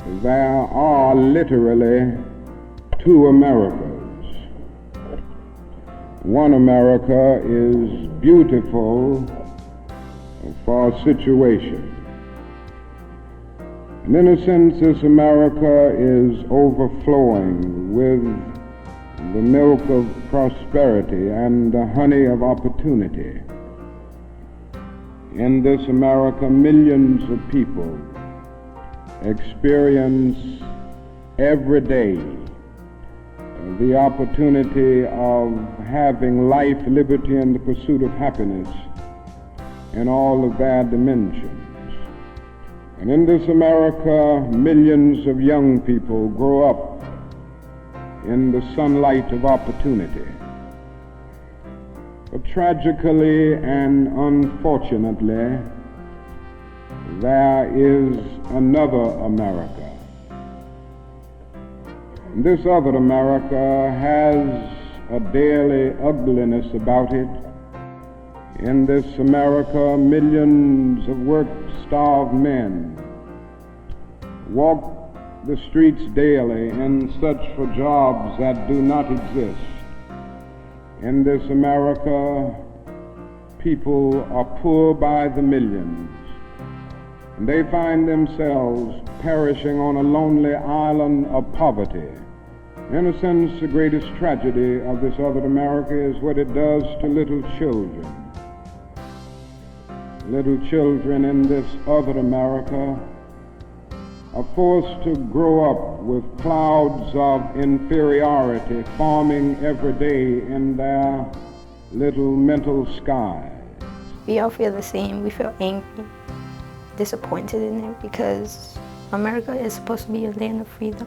There are literally two Americas. One America is beautiful for a situation. And in a sense, this America is overflowing with the milk of prosperity and the honey of opportunity. In this America, millions of people experience every day the opportunity of having life, liberty, and the pursuit of happiness in all of their dimensions. And in this America, millions of young people grow up in the sunlight of opportunity. But tragically and unfortunately, there is another America. And this other America has a daily ugliness about it. In this America, millions of work-starved men walk the streets daily in search for jobs that do not exist. In this America, people are poor by the millions, and they find themselves perishing on a lonely island of poverty. In a sense, the greatest tragedy of this other America is what it does to little children. Little children in this other America are forced to grow up with clouds of inferiority forming every day in their little mental skies. We all feel the same. We feel angry, disappointed in it, because America is supposed to be a land of freedom.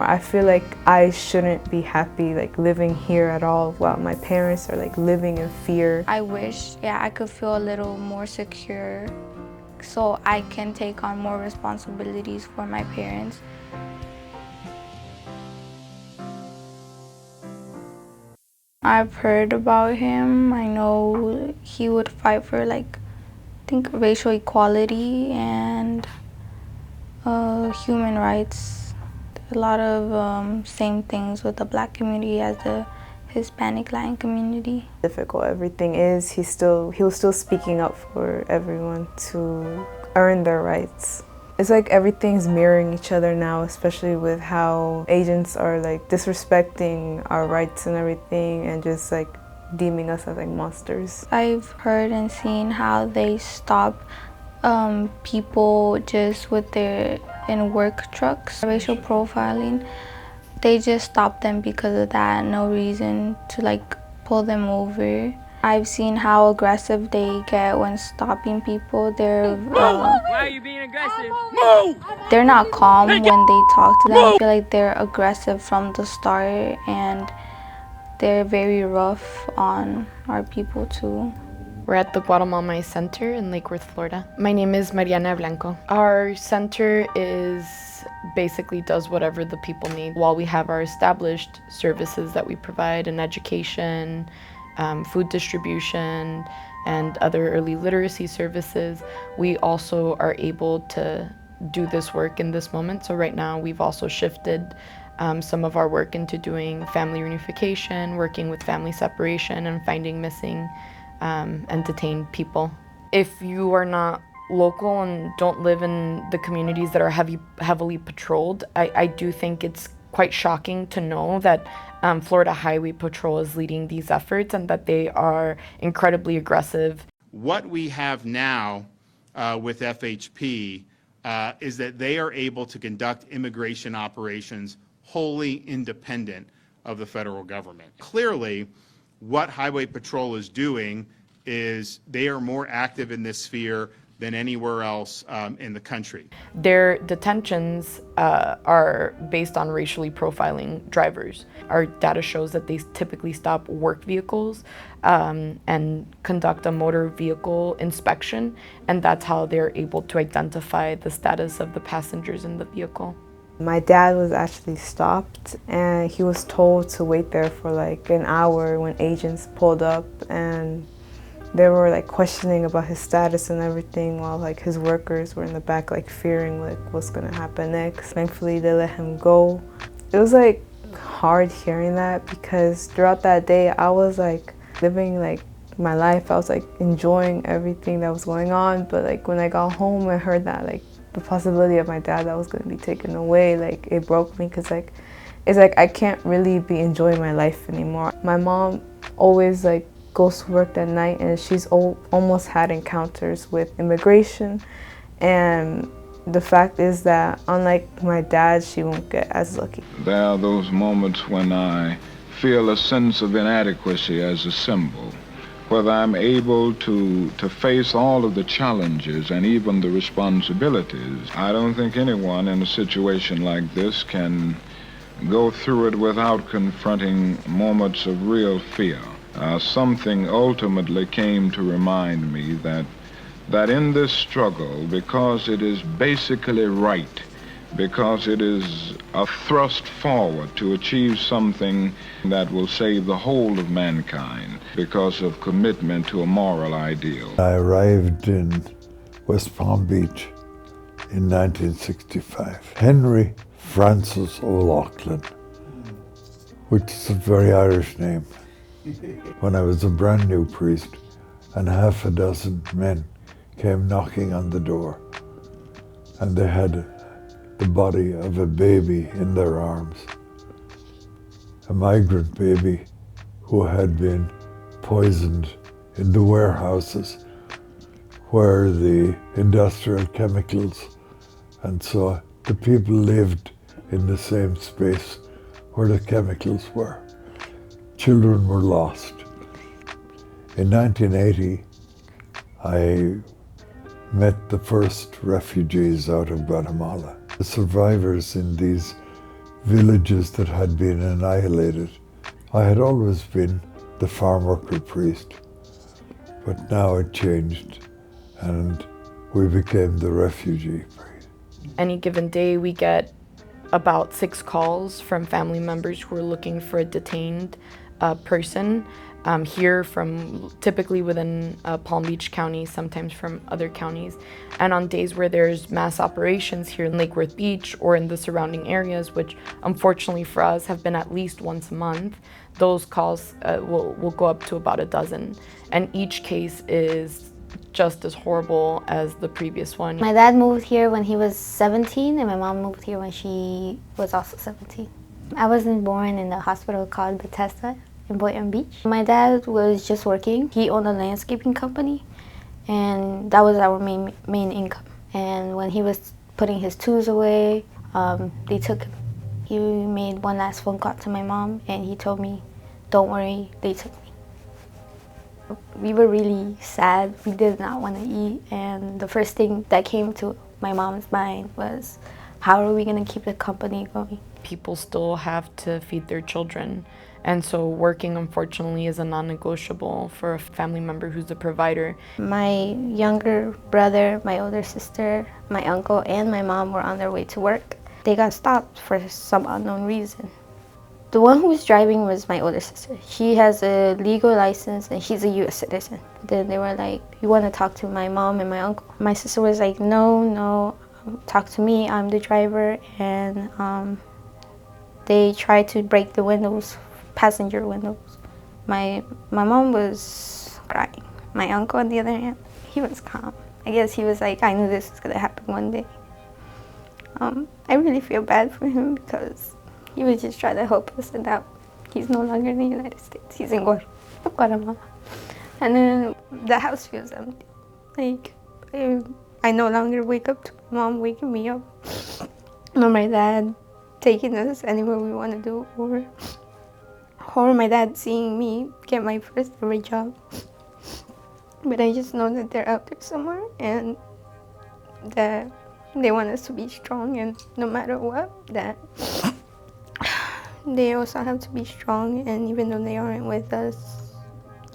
I feel like I shouldn't be happy living here at all while my parents are living in fear. I wish, I could feel a little more secure so I can take on more responsibilities for my parents. I've heard about him. I know he would fight for racial equality and human rights. A lot of same things with the Black community as the Hispanic Latin community. Difficult everything is, he was still speaking up for everyone to earn their rights. It's like everything's mirroring each other now, especially with how agents are disrespecting our rights and everything, and just deeming us as monsters. I've heard and seen how they stop people just with in work trucks, racial profiling. They just stop them because of that, no reason to pull them over. I've seen how aggressive they get when stopping people. Why are you being aggressive? Move! They're not calm when they talk to them. I feel like they're aggressive from the start, and they're very rough on our people too. We're at the Guatemala Center in Lake Worth, Florida. My name is Mariana Blanco. Our center basically does whatever the people need. While we have our established services that we provide in education, food distribution, and other early literacy services, we also are able to do this work in this moment. So right now we've also shifted some of our work into doing family reunification, working with family separation, and finding missing and detained people. If you are not local and don't live in the communities that are heavily patrolled, I do think it's quite shocking to know that Florida Highway Patrol is leading these efforts and that they are incredibly aggressive. What we have now with FHP is that they are able to conduct immigration operations wholly independent of the federal government. Clearly, what Highway Patrol is doing is they are more active in this sphere than anywhere else in the country. Their detentions are based on racially profiling drivers. Our data shows that they typically stop work vehicles and conduct a motor vehicle inspection, and that's how they're able to identify the status of the passengers in the vehicle. My dad was actually stopped, and he was told to wait there for an hour when agents pulled up, and They were like questioning about his status and everything, while like his workers were in the back like fearing like what's gonna happen next. Thankfully they let him go. It was like hard hearing that, because throughout that day I was like living like my life. I was like enjoying everything that was going on, but like when I got home I heard that like the possibility of my dad that was going to be taken away, like it broke me, because like it's like I can't really be enjoying my life anymore. My mom always like goes to work that night, and she's almost had encounters with immigration, and the fact is that unlike my dad, she won't get as lucky. There are those moments when I feel a sense of inadequacy as a symbol, whether I'm able to face all of the challenges and even the responsibilities. I don't think anyone in a situation like this can go through it without confronting moments of real fear. Something ultimately came to remind me that in this struggle, because it is basically right, because it is a thrust forward to achieve something that will save the whole of mankind, because of commitment to a moral ideal. I arrived in West Palm Beach in 1965. Henry Francis O'Loughlin, which is a very Irish name. When I was a brand new priest, and half a dozen men came knocking on the door, and they had the body of a baby in their arms, a migrant baby who had been poisoned in the warehouses where the industrial chemicals, and so the people lived in the same space where the chemicals were. Children were lost. In 1980, I met the first refugees out of Guatemala. The survivors in these villages that had been annihilated. I had always been the farm worker priest, but now it changed and we became the refugee priest. Any given day we get about 6 calls from family members who are looking for a detained person here from typically within Palm Beach County, sometimes from other counties. And on days where there's mass operations here in Lake Worth Beach or in the surrounding areas, which unfortunately for us have been at least once a month, those calls will go up to about a dozen. And each case is just as horrible as the previous one. My dad moved here when he was 17, and my mom moved here when she was also 17. I wasn't born in the hospital called Bethesda in Boynton Beach. My dad was just working. He owned a landscaping company, and that was our main income. And when he was putting his tools away, they took him. He made one last phone call to my mom, and he told me, "Don't worry, they took me." We were really sad. We did not want to eat, and the first thing that came to my mom's mind was, how are we going to keep the company going? People still have to feed their children, and so working, unfortunately, is a non-negotiable for a family member who's a provider. My younger brother, my older sister, my uncle, and my mom were on their way to work. They got stopped for some unknown reason. The one who was driving was my older sister. She has a legal license and she's a U.S. citizen. Then they were like, "You want to talk to my mom and my uncle?" My sister was like, no, talk to me, I'm the driver. And they tried to break the windows, passenger windows. My mom was crying. My uncle, on the other hand, he was calm. I guess he was like, I knew this was gonna happen one day. I really feel bad for him because he was just trying to help us, and now he's no longer in the United States. He's in Guatemala. And then the house feels empty. Like, I no longer wake up to my mom waking me up, or my dad taking us anywhere we want to do, or my dad seeing me get my first ever job. But I just know that they're out there somewhere, and that they want us to be strong, and no matter what, that they also have to be strong, and even though they aren't with us,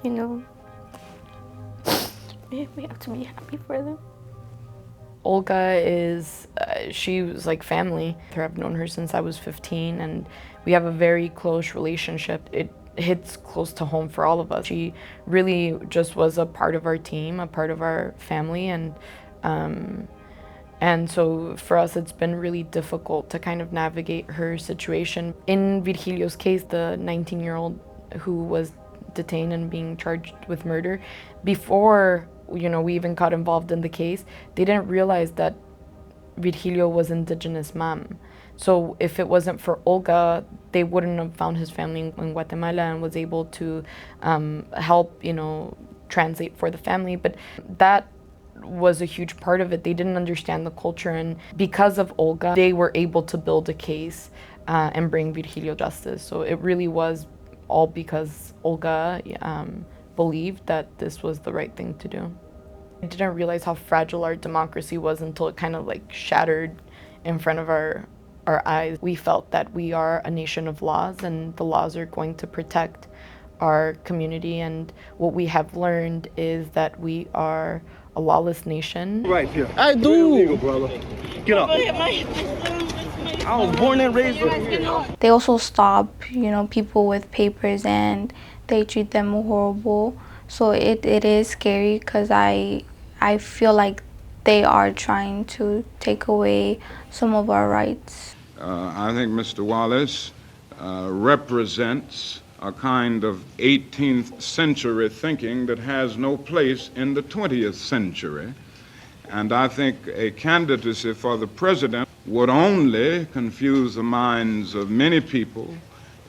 you know, we have to be happy for them. Olga is, she was like family. I've known her since I was 15, and we have a very close relationship. It hits close to home for all of us. She really just was a part of our team, a part of our family, and so for us, it's been really difficult to kind of navigate her situation. In Virgilio's case, the 19-year-old who was detained and being charged with murder, before we even got involved in the case, they didn't realize that Virgilio was indigenous mom. So if it wasn't for Olga, they wouldn't have found his family in Guatemala and was able to help, translate for the family. But that was a huge part of it. They didn't understand the culture, and because of Olga, they were able to build a case and bring Virgilio justice. So it really was all because Olga believed that this was the right thing to do. I didn't realize how fragile our democracy was until it kind of shattered in front of our eyes. We felt that we are a nation of laws, and the laws are going to protect our community, and what we have learned is that we are a lawless nation. Right here. I do. Illegal, brother. Get up. I was born and raised here. They also stop, people with papers, and they treat them horrible. So it is scary because I feel like they are trying to take away some of our rights. I think Mr. Wallace represents a kind of 18th century thinking that has no place in the 20th century. And I think a candidacy for the president would only confuse the minds of many people.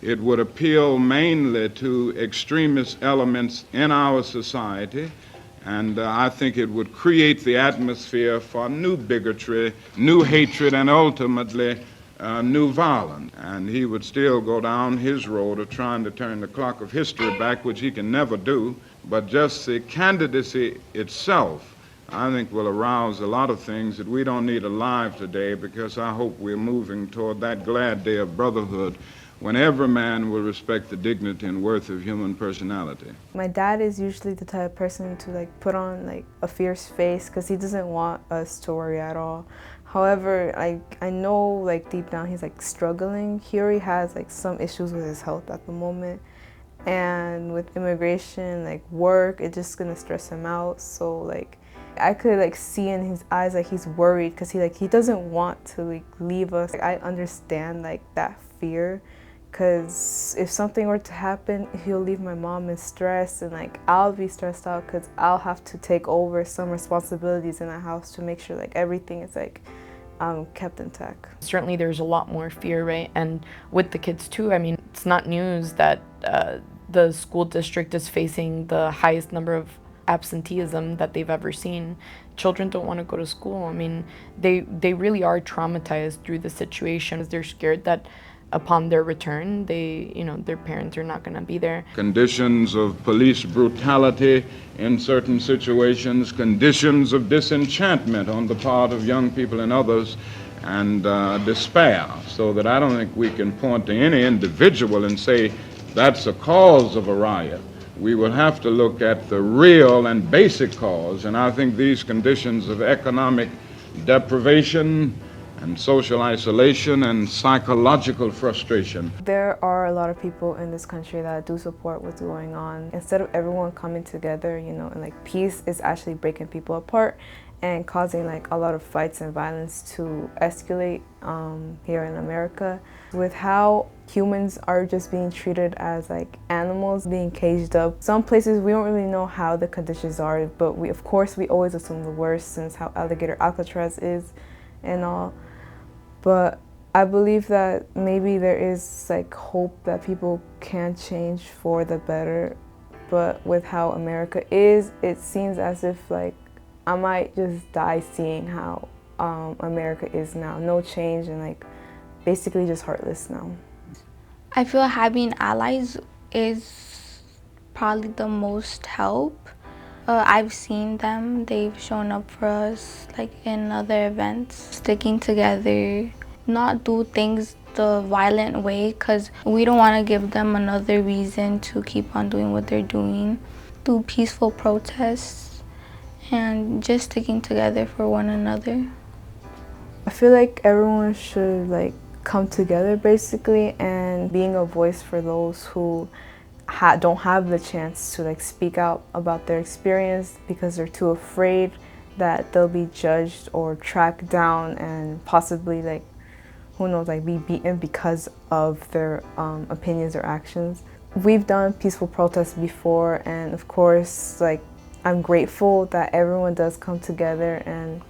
It would appeal mainly to extremist elements in our society, and I think it would create the atmosphere for new bigotry, new hatred, and ultimately new violence. And he would still go down his road of trying to turn the clock of history back, which he can never do. But just the candidacy itself, I think, will arouse a lot of things that we don't need alive today, because I hope we're moving toward that glad day of brotherhood when every man will respect the dignity and worth of human personality. My dad is usually the type of person to put on a fierce face because he doesn't want us to worry at all. However, I know deep down he's struggling. He already has some issues with his health at the moment, and with immigration, work, it's just gonna stress him out. So I could see in his eyes he's worried because he doesn't want to leave us. I understand that fear, because if something were to happen, he'll leave my mom in stress, and I'll be stressed out because I'll have to take over some responsibilities in the house to make sure everything is kept intact. Certainly there's a lot more fear, right? And with the kids too, I mean, it's not news that the school district is facing the highest number of absenteeism that they've ever seen. Children don't want to go to school. I mean, they really are traumatized through the situation. They're scared that upon their return, their parents are not going to be there. Conditions of police brutality in certain situations, conditions of disenchantment on the part of young people and others, and despair, so that I don't think we can point to any individual and say that's a cause of a riot. We will have to look at the real and basic cause, and I think these conditions of economic deprivation and social isolation and psychological frustration. There are a lot of people in this country that do support what's going on. Instead of everyone coming together, and peace is actually breaking people apart and causing a lot of fights and violence to escalate here in America. With how humans are just being treated as animals, being caged up. Some places we don't really know how the conditions are, but we always assume the worst, since how alligator Alcatraz is and all. But I believe that maybe there is hope that people can change for the better. But with how America is, it seems as if I might just die seeing how America is now. No change, and basically just heartless now. I feel having allies is probably the most help. I've seen them. They've shown up for us in other events. Sticking together, not do things the violent way, because we don't want to give them another reason to keep on doing what they're doing. Do peaceful protests and just sticking together for one another. I feel everyone should come together basically, and being a voice for those who don't have the chance to like speak out about their experience because they're too afraid that they'll be judged or tracked down and possibly like, who knows, like be beaten because of their opinions or actions. We've done peaceful protests before, and of course, like, I'm grateful that everyone does come together and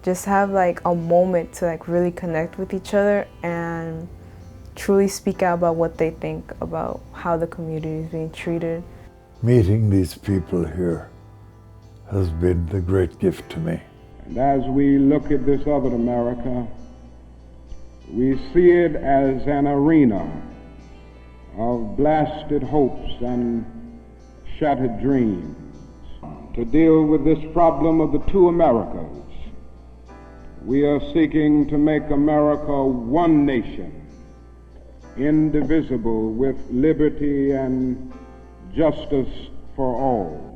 just have like a moment to like really connect with each other and truly speak out about what they think about how the community is being treated. Meeting these people here has been the great gift to me. And as we look at this other America, we see it as an arena of blasted hopes and shattered dreams. To deal with this problem of the two Americas, we are seeking to make America one nation, indivisible, with liberty and justice for all.